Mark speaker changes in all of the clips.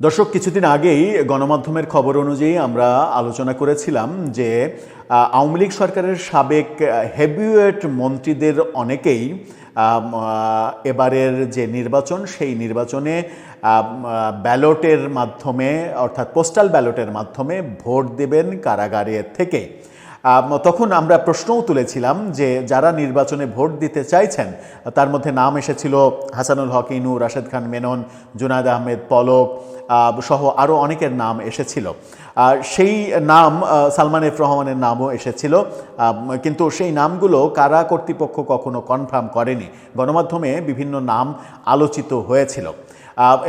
Speaker 1: দর্শক, কিছুদিন আগেই গণমাধ্যমের খবর অনুযায়ী আমরা আলোচনা করেছিলাম যে আওয়ামী লীগ সরকারের সাবেক হেভিওয়েট মন্ত্রীদের অনেকেই এবারের যে নির্বাচন সেই নির্বাচনে ব্যালটের মাধ্যমে অর্থাৎ পোস্টাল ব্যালটের মাধ্যমে ভোট দেবেন কারাগারে থেকে। তখন আমরা প্রশ্নও তুলেছিলাম যে যারা নির্বাচনে ভোট দিতে চাইছেন তার মধ্যে নাম এসেছিল হাসানুল হক ইনু, রাশেদ খান মেনন, জুনায়েদ আহমেদ পলক সহ আরও অনেকের নাম এসেছিল। সেই নাম সালমান এফ রহমানের নামও এসেছিল, কিন্তু সেই নামগুলো কারা কর্তৃপক্ষ কখনো কনফার্ম করেনি। গণমাধ্যমে বিভিন্ন নাম আলোচিত হয়েছিল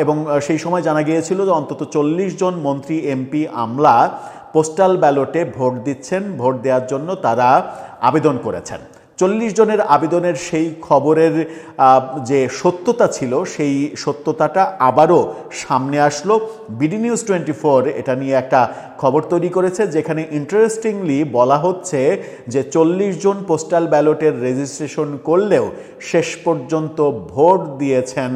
Speaker 1: এবং সেই সময় জানা গিয়েছিল যে অন্তত 40 জন মন্ত্রী, এমপি, আমলা পোস্টাল ব্যালটে ভোট দিচ্ছেন, ভোট দেওয়ার জন্য তারা আবেদন করেছেন। 40 জনের আবেদনের সেই খবরের যে সত্যতা ছিল সেই সত্যতাটা আবারও সামনে আসলো। বিডি নিউজ 24 এটা নিয়ে একটা খবর তৈরি করেছে, যেখানে ইন্টারেস্টিংলি বলা হচ্ছে যে 40 জন পোস্টাল ব্যালটের রেজিস্ট্রেশন করলেও শেষ পর্যন্ত ভোট দিয়েছেন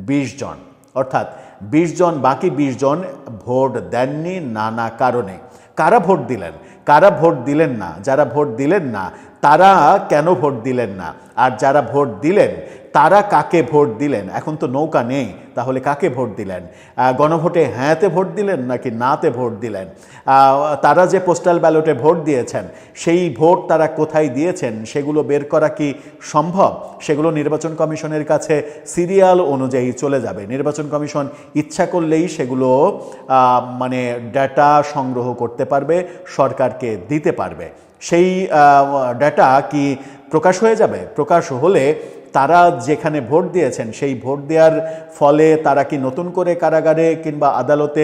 Speaker 1: 20 জন, অর্থাৎ 20 জন, বাকি 20 জন ভোট দেননি নানা কারণে। কারা ভোট দিলেন, কারা ভোট দিলেন না, যারা ভোট দিলেন না তারা কেন ভোট দিলেন না, আর যারা ভোট দিলেন তারা কাকে ভোট দিলেন? এখন তো নৌকা নেই, তাহলে কাকে ভোট দিলেন? গণভোটে হ্যাঁতে ভোট দিলেন নাকি নাতে ভোট দিলেন? তারা যে পোস্টাল ব্যালটে ভোট দিয়েছেন সেই ভোট তারা কোথায় দিয়েছেন সেগুলো বের করা কি সম্ভব? সেগুলো নির্বাচন কমিশনের কাছে সিরিয়াল অনুযায়ী চলে যাবে। নির্বাচন কমিশন ইচ্ছা করলেই সেগুলো ডেটা সংগ্রহ করতে পারবে, সরকারকে দিতে পারবে। সেই ডেটা কি প্রকাশ হয়ে যাবে? প্রকাশ হলে তারা যেখানে ভোট দিয়েছেন সেই ভোট দেওয়ার ফলে তারা কি নতুন করে কারাগারে কিংবা আদালতে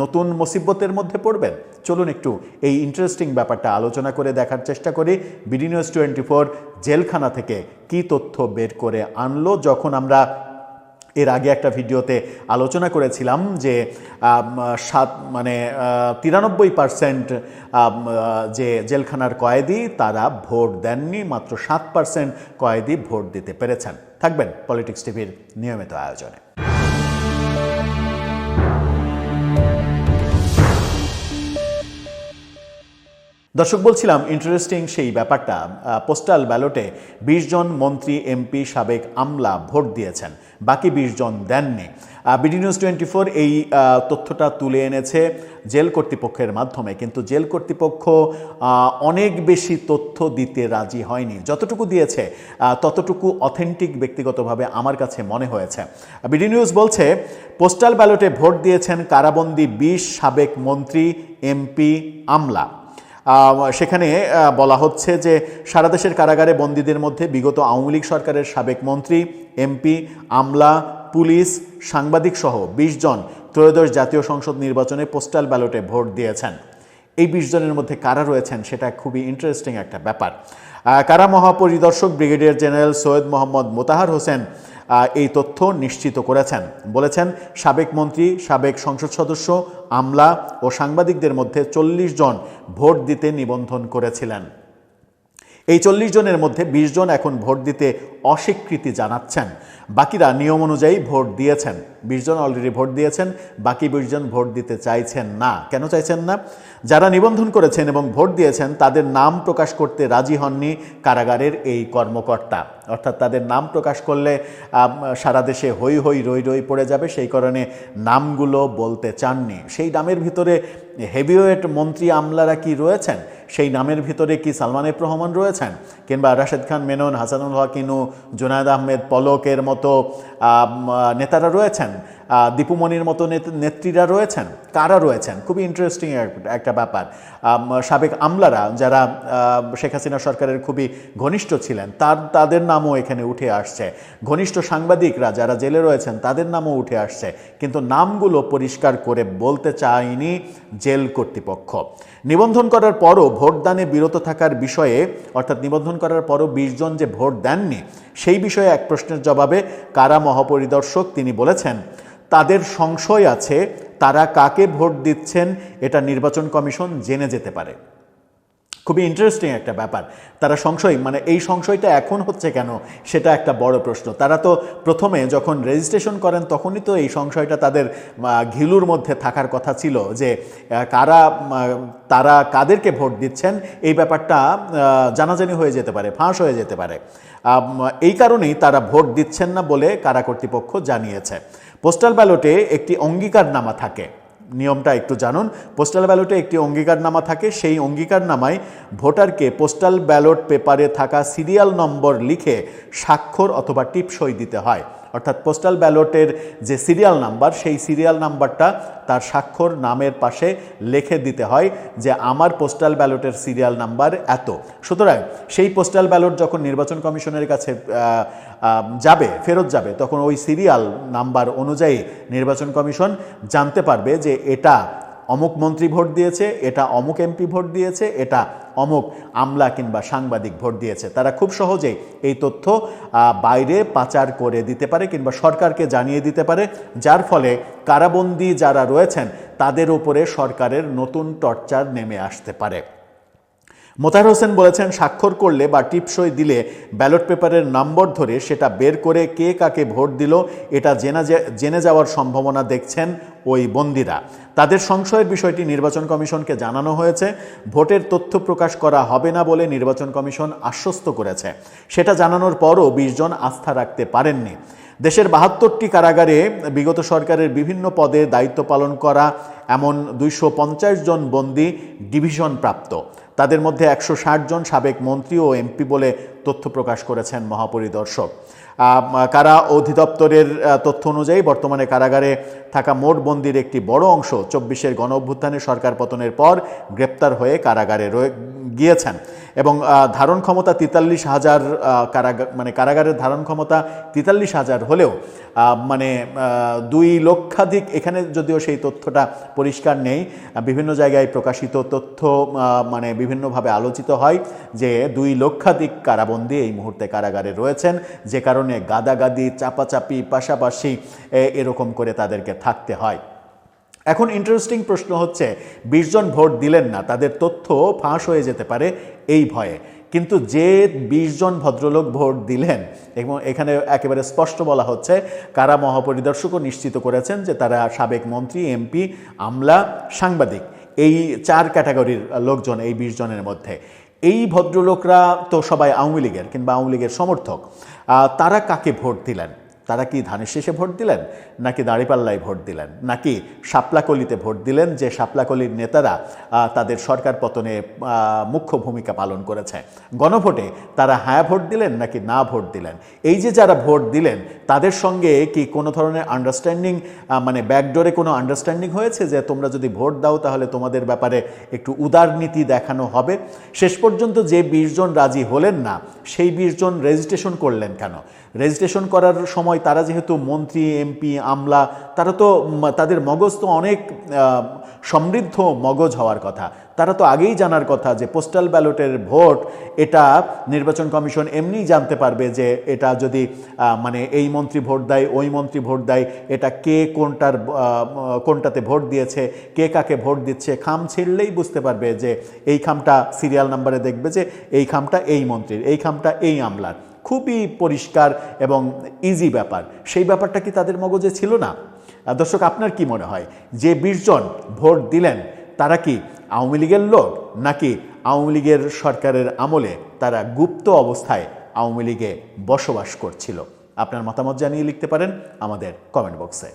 Speaker 1: নতুন মুসিবতের মধ্যে পড়বেন? চলুন একটু এই ইন্টারেস্টিং ব্যাপারটা আলোচনা করে দেখার চেষ্টা করি। বিডি নিউজ 24 জেলখানা থেকে কি তথ্য বের করে আনলো। যখন আমরা এর আগে একটা ভিডিওতে আলোচনা করেছিলাম যে 93% যে জেলখানার কয়েদি তারা ভোট দেননি, মাত্র 7% কয়েদি ভোট দিতে পেরেছেন। থাকবেন পলিটিক্স টিভির নিয়মিত আয়োজনে। দর্শক, বলছিলাম ইন্টারেস্টিং সেই ব্যাপারটা, পোস্টাল ব্যালটে 20 জন মন্ত্রী, এমপি, সাবেক আমলা ভোট দিয়েছেন, বাকি 20 জন দেননি। বিডি নিউজ 24 এই তথ্যটা তুলে এনেছে জেল কর্তৃপক্ষের মাধ্যমে, কিন্তু জেল কর্তৃপক্ষ অনেক বেশি তথ্য দিতে রাজি হয়নি। যতটুকু দিয়েছে ততটুকু অথেন্টিক ব্যক্তিগতভাবে আমার কাছে মনে হয়েছে। বিডি নিউজ বলছে পোস্টাল ব্যালটে ভোট দিয়েছেন কারাবন্দী 20 সাবেক মন্ত্রী, এমপি, আমলা। সেখানে বলা হচ্ছে যে সারা দেশের কারাগারে বন্দীদের মধ্যে বিগত আওয়ামী লীগ সরকারের সাবেক মন্ত্রী, এমপি, আমলা, পুলিশ, সাংবাদিক সহ 20 জন ত্রয়োদশ জাতীয় সংসদ নির্বাচনে পোস্টাল ব্যালটে ভোট দিয়েছেন। এই 20 জনের মধ্যে কারা রয়েছেন সেটা খুবই ইন্টারেস্টিং একটা ব্যাপার। কারা মহাপরিদর্শক ব্রিগেডিয়ার জেনারেল সৈয়দ মোহাম্মদ মোতাহার হোসেন এই তথ্য নিশ্চিত করেছেন। বলেছেন সাবেক মন্ত্রী, সাবেক সংসদ সদস্য, আমলা ও সাংবাদিকদের মধ্যে 40 জন ভোট দিতে নিবন্ধন করেছিলেন। এই 40 জনের মধ্যে 20 জন এখন ভোট দিতে অস্বীকৃতি জানাচ্ছেন, বাকিরা নিয়ম অনুযায়ী ভোট দিয়েছেন। 20 জন অলরেডি ভোট দিয়েছেন, বাকি 20 জন ভোট দিতে চাইছেন না। কেন চাইছেন না? যারা নিবন্ধন করেছেন এবং ভোট দিয়েছেন তাদের নাম প্রকাশ করতে রাজি হননি কারাগারের এই কর্মকর্তা। অর্থাৎ তাদের নাম প্রকাশ করলে সারা দেশে হই হই রই রই পড়ে যাবে, সেই কারণে নামগুলো বলতে চাননি। সেই নামের ভিতরে হেভিওয়েট মন্ত্রী, আমলারা কি রয়েছেন? সেই নামের ভিতরে কি সালমান এফ রহমান রয়েছেন, কিংবা রাশেদ খান মেনন, হাসানুল হক ইনু, জুনায়েদ আহমেদ পলকের মতো নেতারা রয়েছেন, দীপুমণির মতো নেত্রীরা রয়েছেন? কারা রয়েছেন? খুবই ইন্টারেস্টিং একটা ব্যাপার। সাবেক আমলারা যারা শেখ হাসিনা সরকারের খুবই ঘনিষ্ঠ ছিলেন তাদের নামও এখানে উঠে আসছে। ঘনিষ্ঠ সাংবাদিকরা যারা জেলে রয়েছেন তাদের নামও উঠে আসছে, কিন্তু নামগুলো পরিষ্কার করে বলতে চায়নি জেল কর্তৃপক্ষ। নিবন্ধন করার পরও ভোটদানে বিরত থাকার বিষয়ে, অর্থাৎ নিবন্ধন করার পরও 20 জন যে ভোট দেননি সেই বিষয়ে এক প্রশ্নের জবাবে কারা মহাপরিদর্শক তিনি বলেছেন তাদের সংশয় আছে তারা কাকে ভোট দিচ্ছেন এটা নির্বাচন কমিশন জেনে যেতে পারে। খুবই ইন্টারেস্টিং একটা ব্যাপার। তারা সংশয়, মানে এই সংশয়টা এখন হচ্ছে কেন সেটা একটা বড় প্রশ্ন। তারা তো প্রথমে যখন রেজিস্ট্রেশন করেন তখনই তো এই সংশয়টা তাদের ঘিলুর মধ্যে থাকার কথা ছিল যে তারা কাদেরকে ভোট দিচ্ছেন এই ব্যাপারটা জানাজানি হয়ে যেতে পারে, ফাঁস হয়ে যেতে পারে। এই কারণেই তারা ভোট দিচ্ছেন না বলে কারা কর্তৃপক্ষ জানিয়েছে। পোস্টাল ব্যালটে একটি অঙ্গীকারনামা থাকে, নিয়মটা একটু জানুন। পোস্টাল ব্যালটে একটি অঙ্গীকারনামা থাকে, সেই অঙ্গীকারনামায় ভোটারকে পোস্টাল ব্যালট পেপারে থাকা সিরিয়াল নম্বর লিখে স্বাক্ষর অথবা টিপসই দিতে হয়। অর্থাৎ পোস্টাল ব্যালটের যে সিরিয়াল নাম্বার, সেই সিরিয়াল নাম্বারটা তার স্বাক্ষর নামের পাশে লিখে দিতে হয় যে আমার পোস্টাল ব্যালটের সিরিয়াল নাম্বার এত। সুতরাং সেই পোস্টাল ব্যালট যখন নির্বাচন কমিশনের কাছে ফেরত যাবে, তখন ওই সিরিয়াল নাম্বার অনুযায়ী নির্বাচন কমিশন জানতে পারবে যে এটা অমুক মন্ত্রী ভোট দিয়েছে, এটা অমুক এমপি ভোট দিয়েছে, এটা অমুক আমলা কিংবা সাংবাদিক ভোট দিয়েছে। তারা খুব সহজেই এই তথ্য বাইরে পাচার করে দিতে পারে কিংবা সরকারকে জানিয়ে দিতে পারে, যার ফলে কারাবন্দী যারা রয়েছেন তাদের উপরে সরকারের নতুন টর্চার নেমে আসতে পারে। মোতাহার হোসেন বলেছেন, স্বাক্ষর করলে বা টিপসই দিলে ব্যালট পেপারের নম্বর ধরে সেটা বের করে কে কাকে ভোট দিল এটা জেনে যাওয়ার সম্ভাবনা দেখছেন ওই বন্দীরা। তাদের সংশয়ের বিষয়টি নির্বাচন কমিশনকে জানানো হয়েছে। ভোটের তথ্য প্রকাশ করা হবে না বলে নির্বাচন কমিশন আশ্বস্ত করেছে। সেটা জানানোর পরও 20 জন আস্থা রাখতে পারেননি। দেশের 72টি কারাগারে বিগত সরকারের বিভিন্ন পদে দায়িত্ব পালন করা এমন 250 জন বন্দী ডিভিশন প্রাপ্ত। তাদের মধ্যে 160 জন সাবেক মন্ত্রী ও এমপি বলে তথ্য প্রকাশ করেছেন মহাপরিদর্শক। কারা অধিদপ্তরের তথ্য অনুযায়ী বর্তমানে কারাগারে থাকা মোট বন্দীর একটি বড় অংশ 24-এর গণ অভ্যুত্থানে সরকার পতনের পর গ্রেপ্তার হয়ে কারাগারে গিয়েছেন এবং ধারণ ক্ষমতা 43,000 কারাগারের ধারণ ক্ষমতা 43,000 হলেও 2 লক্ষাধিক, এখানে যদিও সেই তথ্যটা পরিষ্কার নেই, বিভিন্ন জায়গায় প্রকাশিত তথ্য বিভিন্নভাবে আলোচিত হয় যে 2 লক্ষাধিক কারাবন্দী এই মুহূর্তে কারাগারে রয়েছেন, যে কারণে গাদাগাদি চাপাচাপি পাশাপাশি এরকম করে তাদেরকে থাকতে হয়। এখন ইন্টারেস্টিং প্রশ্ন হচ্ছে, 20 জন ভোট দিলেন না, তাদের তথ্য ফাঁস হয়ে যেতে পারে এই ভয়ে। কিন্তু যে 20 জন ভদ্রলোক ভোট দিলেন, এবং এখানে একেবারে স্পষ্ট বলা হচ্ছে, কারা মহাপরিদর্শকও নিশ্চিত করেছেন যে তারা সাবেক মন্ত্রী, এমপি, আমলা, সাংবাদিক, এই 4 ক্যাটাগরির লোকজন এই 20 জনের মধ্যে। এই ভদ্রলোকরা তো সবাই আওয়ামী লীগের কিংবা আওয়ামী লীগের সমর্থক। তারা কাকে ভোট দিলেন? তারা কি ধানের শীষে ভোট দিলেন, নাকি দাঁড়িপাল্লায় ভোট দিলেন, নাকি শাপলাকলিতে ভোট দিলেন, যে শাপলাকলির নেতারা তাদের সরকার পতনে মুখ্য ভূমিকা পালন করেছে? গণভোটে তারা হ্যাঁ ভোট দিলেন নাকি না ভোট দিলেন? এই যে যারা ভোট দিলেন তাদের সঙ্গে কি কোনো ধরনের আন্ডারস্ট্যান্ডিং, ব্যাকডোরে কোনো আন্ডারস্ট্যান্ডিং হয়েছে যে তোমরা যদি ভোট দাও তাহলে তোমাদের ব্যাপারে একটু উদারনীতি দেখানো হবে? শেষ পর্যন্ত যে 20 জন রাজি হলেন না, সেই 20 জন রেজিস্ট্রেশন করলেন কেন? রেজিস্ট্রেশন করার সময় তারা যেহেতু মন্ত্রী, এমপি, আমলা, তারা তো তাদের মগজ তো অনেক সমৃদ্ধ মগজ হওয়ার কথা। তারা তো আগেই জানার কথা যে পোস্টাল ব্যালটের ভোট, এটা নির্বাচন কমিশন এমনিই জানতে পারবে যে এটা যদি এই মন্ত্রী ভোট দেয়, ওই মন্ত্রী ভোট দেয়, এটা কে কোনটাতে ভোট দিয়েছে, কে কাকে ভোট দিচ্ছে, খাম ছিঁড়লেই বুঝতে পারবে যে এই খামটা সিরিয়াল নাম্বারে দেখবে যে এই খামটা এই মন্ত্রীর, এই খামটা এই আমলার। খুবই পরিষ্কার এবং ইজি ব্যাপার। সেই ব্যাপারটা কি তাদের মগজে ছিল না? দর্শক, আপনার কি মনে হয় যে 20 জন ভোট দিলেন তারা কি আওয়ামী লীগের লোক, নাকি আওয়ামী লীগের সরকারের আমলে তারা গুপ্ত অবস্থায় আওয়ামী লীগে বসবাস করছিল? আপনার মতামত জানিয়ে লিখতে পারেন আমাদের কমেন্ট বক্সে।